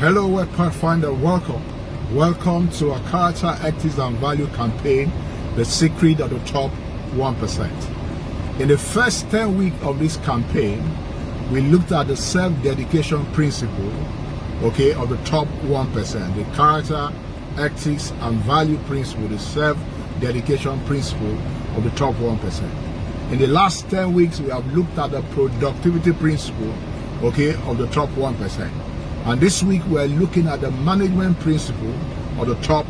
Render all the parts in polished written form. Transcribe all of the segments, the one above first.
Hello, Pathfinder. Welcome to our character, ethics, and value campaign, The Secret of the Top 1%. In the first 10 weeks of this campaign, we looked at the self-dedication principle, of the top 1%, the character, ethics, and value principle, the self-dedication principle of the top 1%. In the last 10 weeks, we have looked at the productivity principle, of the top 1%. And this week we're looking at the management principle of the top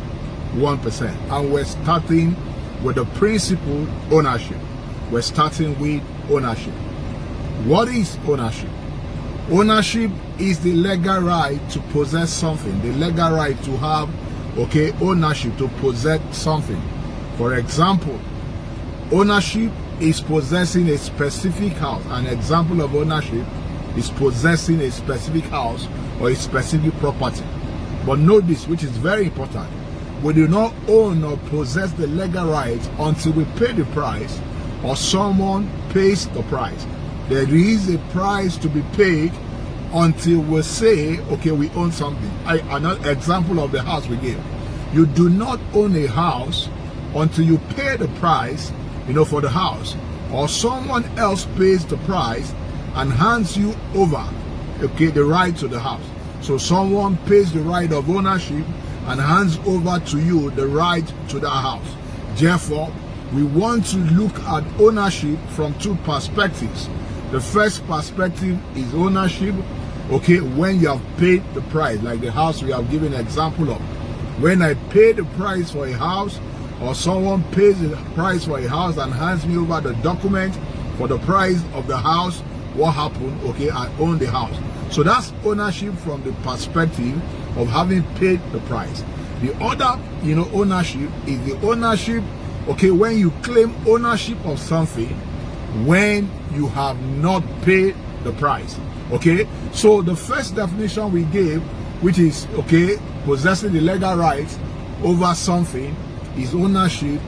1%. And we're starting with the principle ownership. We're starting with ownership. What is ownership? Ownership is the legal right to possess something, the legal right to have, ownership, to possess something. For example, ownership is possessing a specific house. An example of ownership is possessing a specific house or a specific property. But note this, which is very important. We do not own or possess the legal right until we pay the price or someone pays the price. There is a price to be paid until we say, we own something. Another example of the house we gave. You do not own a house until you pay the price, for the house, or someone else pays the price and hands you over, the right to the house. So someone pays the right of ownership and hands over to you the right to the house. Therefore, we want to look at ownership from two perspectives. The first perspective is ownership, when you have paid the price, like the house we have given an example of. When I pay the price for a house, or someone pays the price for a house and hands me over the document for the price of the house, what happened? I own the house. So that's ownership from the perspective of having paid the price. The other, ownership is the ownership, when you claim ownership of something when you have not paid the price. So the first definition we gave, which is, possessing the legal rights over something, is ownership,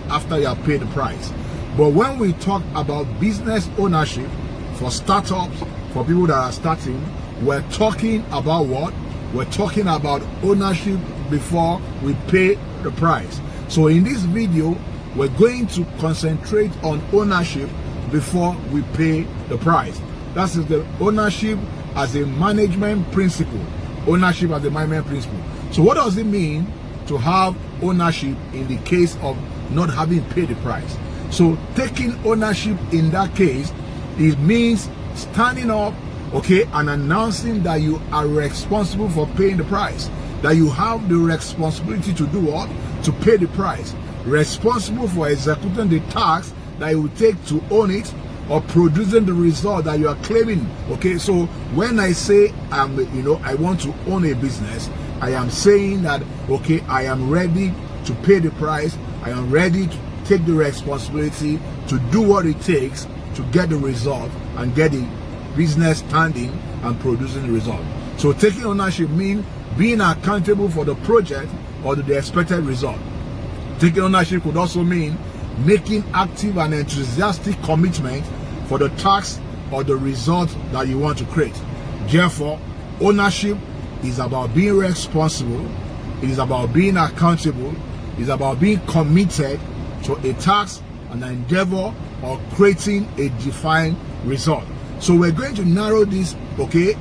after you have paid the price. But when we talk about business ownership, for startups, for people that are starting, we're talking about what? We're talking about ownership before we pay the price. So in this video, we're going to concentrate on ownership before we pay the price. That is the ownership as a management principle. Ownership as a management principle. So what does it mean to have ownership in the case of not having paid the price? So taking ownership in that case, it means standing up, and announcing that you are responsible for paying the price. That you have the responsibility to do what? To pay the price. Responsible for executing the task that it will take to own it, or producing the result that you are claiming. So when I say I want to own a business, I am saying that, I am ready to pay the price. I am ready to take the responsibility to do what it takes to get the result and get the business standing and producing the result. So taking ownership means being accountable for the project or the expected result. Taking ownership could also mean making active and enthusiastic commitment for the task or the result that you want to create. Therefore, ownership is about being responsible, it is about being accountable, it is about being committed to a task, an endeavor, or creating a defined result. So we're going to narrow this,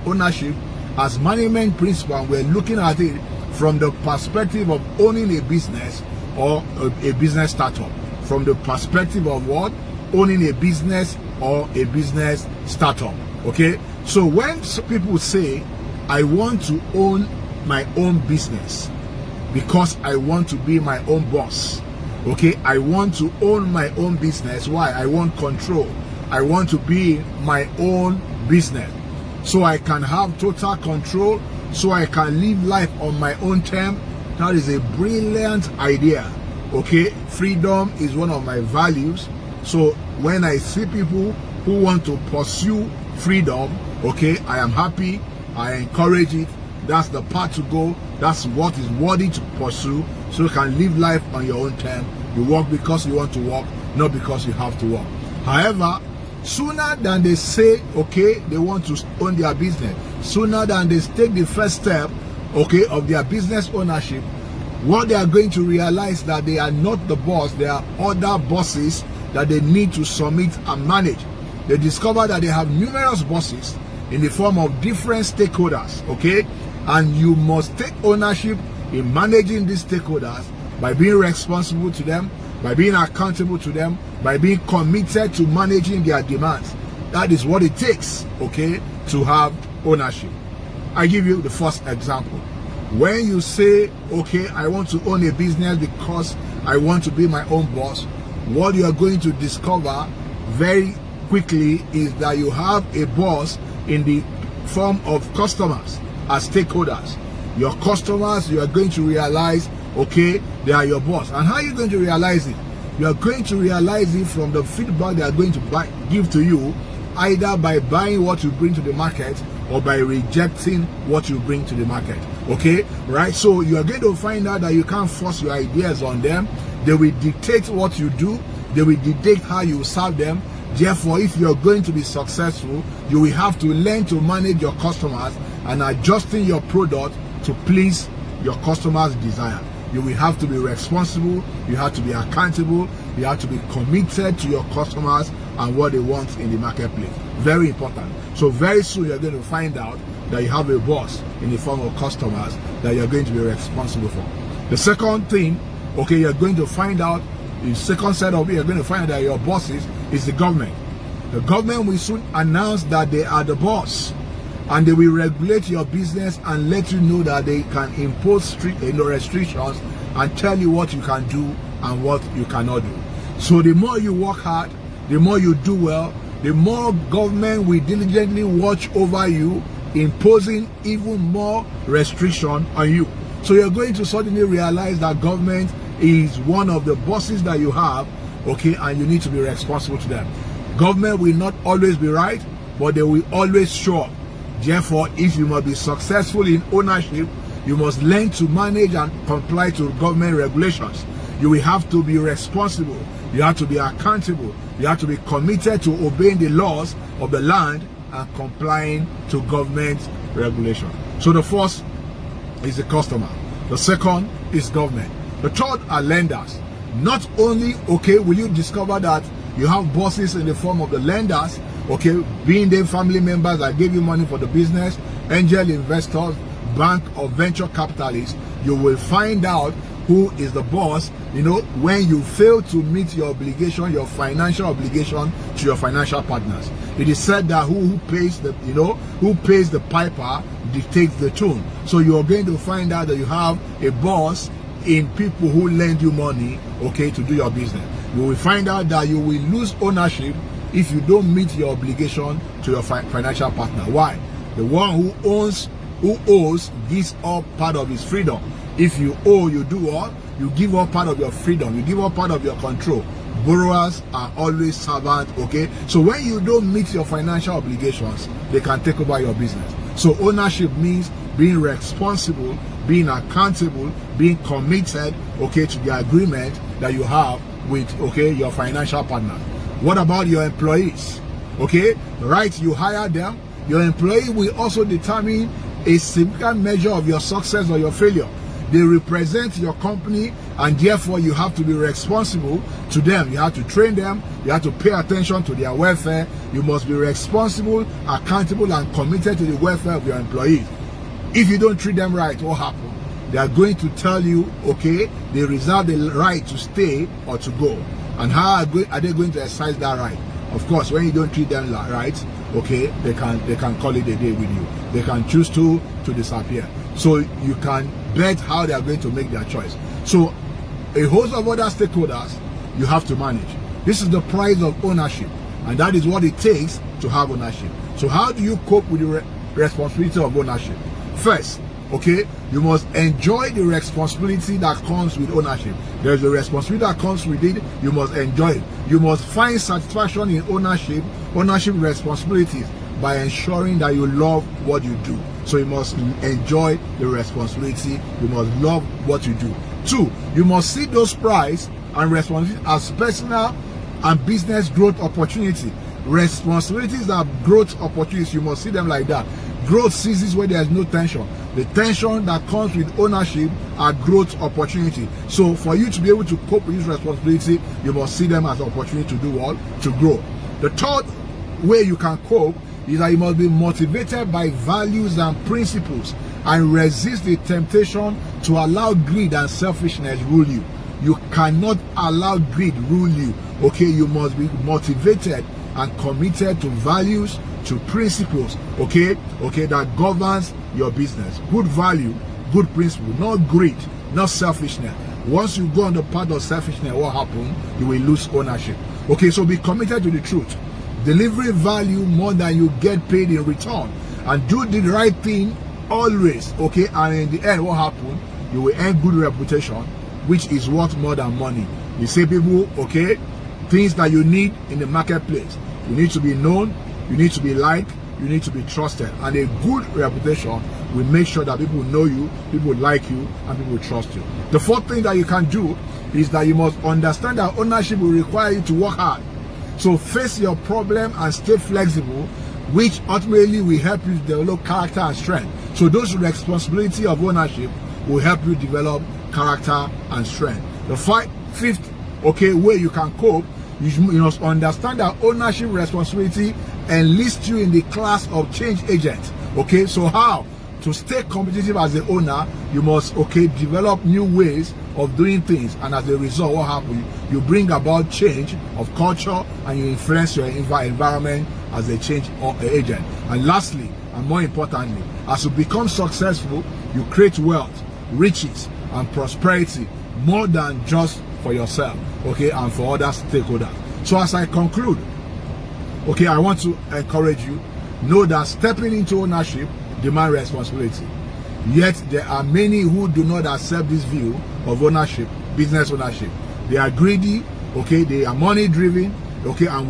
ownership as management principle, and we're looking at it from the perspective of owning a business or a business startup. From the perspective of what? Owning a business or a business startup. So when people say, I want to own my own business because I want to be my own boss. I want to own my own business. Why? I want control. I want to be my own business, so I can have total control, so I can live life on my own terms. That is a brilliant idea. Freedom is one of my values. So when I see people who want to pursue freedom, I am happy. I encourage it. That's the path to go. That's what is worthy to pursue, so you can live life on your own terms. You work because you want to work, not because you have to work. However, sooner than they say, they want to own their business, sooner than they take the first step okay, of their business ownership, what they are going to realize that they are not the boss, there are other bosses that they need to submit and manage. They discover that they have numerous bosses in the form of different stakeholders, okay? And you must take ownership in managing these stakeholders by being responsible to them, by being accountable to them, by being committed to managing their demands. That is what it takes, okay, to have ownership. I give you the first example. When you say, okay, I want to own a business because I want to be my own boss, what you are going to discover very quickly is that you have a boss in the form of customers as stakeholders. Your customers, you are going to realize, okay, they are your boss. And how are you going to realize it? You are going to realize it from the feedback they are going to give to you, either by buying what you bring to the market or by rejecting what you bring to the market. Okay, right? So you are going to find out that you can't force your ideas on them. They will dictate what you do. They will dictate how you serve them. Therefore, if you're going to be successful, you will have to learn to manage your customers and adjusting your product to please your customers' desire. You will have to be responsible, you have to be accountable, you have to be committed to your customers and what they want in the marketplace. Very important. So very soon you're going to find out that you have a boss in the form of customers that you're going to be responsible for. The second thing, okay, you're going to find out, the second set of it, you're going to find out that your bosses is the government. The government will soon announce that they are the boss, and they will regulate your business and let you know that they can impose strict restrictions and tell you what you can do and what you cannot do. So the more you work hard, the more you do well, the more government will diligently watch over you, imposing even more restriction on you. So you're going to suddenly realize that government is one of the bosses that you have, okay, and you need to be responsible to them. Government will not always be right, but they will always show up. Therefore, if you must be successful in ownership, you must learn to manage and comply to government regulations. You will have to be responsible. You have to be accountable. You have to be committed to obeying the laws of the land and complying to government regulation. So the first is the customer. The second is government. The third are lenders. Not only, okay, will you discover that you have bosses in the form of the lenders, okay, being they family members that give you money for the business, angel investors, bank or venture capitalists. You will find out who is the boss, you know, when you fail to meet your obligation, your financial obligation to your financial partners. It is said that who pays the, you know, who pays the piper dictates the tune. So you are going to find out that you have a boss in people who lend you money, okay, to do your business. You will find out that you will lose ownership if you don't meet your obligation to your financial partner. Why? The one who owes gives up part of his freedom. If you owe, you do what? You give up part of your freedom. You give up part of your control. Borrowers are always servants, okay? So when you don't meet your financial obligations, they can take over your business. So ownership means being responsible, being accountable, being committed, okay, to the agreement that you have with, okay, your financial partner. What about your employees? Okay, right, you hire them. Your employee will also determine a significant measure of your success or your failure. They represent your company, and therefore you have to be responsible to them. You have to train them. You have to pay attention to their welfare. You must be responsible, accountable, and committed to the welfare of your employees. If you don't treat them right, what happens? They are going to tell you, okay, they reserve the right to stay or to go. And how are they going to exercise that right? Of course, when you don't treat them right, okay, they can call it a day with you. They can choose to disappear. So you can bet how they are going to make their choice. So a host of other stakeholders you have to manage. This is the price of ownership, and that is what it takes to have ownership. So how do you cope with the responsibility of ownership? First, okay, you must enjoy the responsibility that comes with ownership. There's a responsibility that comes with it. You must enjoy it. You must find satisfaction in ownership responsibilities by ensuring that you love what you do. So you must enjoy the responsibility. You must love what you do. 2, you must see those prize and responsibilities as personal and business growth opportunity. Responsibilities are growth opportunities. You must see them like that. Growth ceases where there is no tension. The tension that comes with ownership are growth opportunity. So for you to be able to cope with this responsibility, you must see them as an opportunity to do what? To grow. The third way you can cope is that you must be motivated by values and principles and resist the temptation to allow greed and selfishness rule you. You cannot allow greed rule you. Okay, you must be motivated and committed to values, to principles, okay, that governs your business. Good value, good principle, not greed, not selfishness. Once you go on the path of selfishness, what happens? You will lose ownership. Okay, so be committed to the truth. Delivering value more than you get paid in return, and do the right thing always, okay, and in the end, what happens? You will earn good reputation, which is worth more than money. You say people, okay, things that you need in the marketplace. You need to be known, you need to be liked, you need to be trusted, and a good reputation will make sure that people know you, people like you, and people trust you. The fourth thing that you can do is that you must understand that ownership will require you to work hard. So face your problem and stay flexible, which ultimately will help you develop character and strength. So those responsibility of ownership will help you develop character and strength. The fifth, okay, way you can cope, you must understand that ownership responsibility enlists you in the class of change agent. Okay, so how? To stay competitive as the owner, you must, okay, develop new ways of doing things, and as a result, what happens? You bring about change of culture and you influence your environment as a change agent. And lastly, and more importantly, as you become successful, you create wealth, riches, and prosperity more than just for yourself, okay, and for other stakeholders. So as I conclude, okay, I want to encourage you, know that stepping into ownership demands responsibility. Yet there are many who do not accept this view of ownership, business ownership. They are greedy, okay, they are money driven, okay, and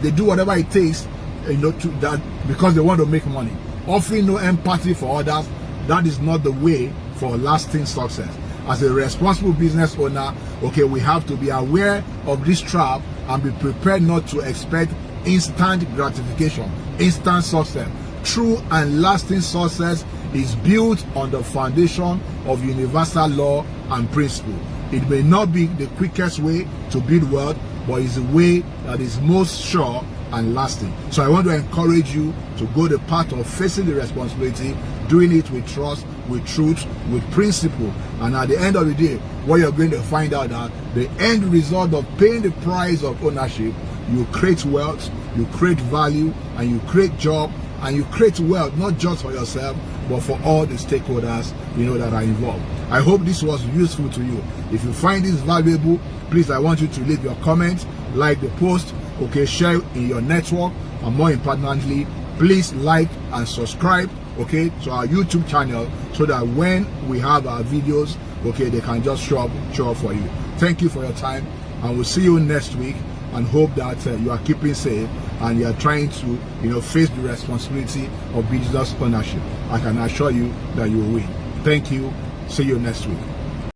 they do whatever it takes, you know, to that because they want to make money. Offering no empathy for others, that is not the way for lasting success. As a responsible business owner, okay, we have to be aware of this trap and be prepared not to expect instant gratification, instant success. True and lasting success is built on the foundation of universal law and principle. It may not be the quickest way to build wealth, but it's the way that is most sure and lasting. So I want to encourage you to go the path of facing the responsibility, doing it with trust, with truth, with principle. And at the end of the day, what you're going to find out that the end result of paying the price of ownership, you create wealth, you create value, and you create job, and you create wealth not just for yourself, but for all the stakeholders, you know, that are involved. I hope this was useful to you. If you find this valuable, please, I want you to leave your comment, like the post, okay, share in your network, and more importantly, please like and subscribe, okay, to our YouTube channel, so that when we have our videos, okay, they can just show up for you. Thank you for your time, and we'll see you next week, and hope that you are keeping safe and you are trying to, you know, face the responsibility of business ownership. I can assure you that you will win. Thank you. See you next week.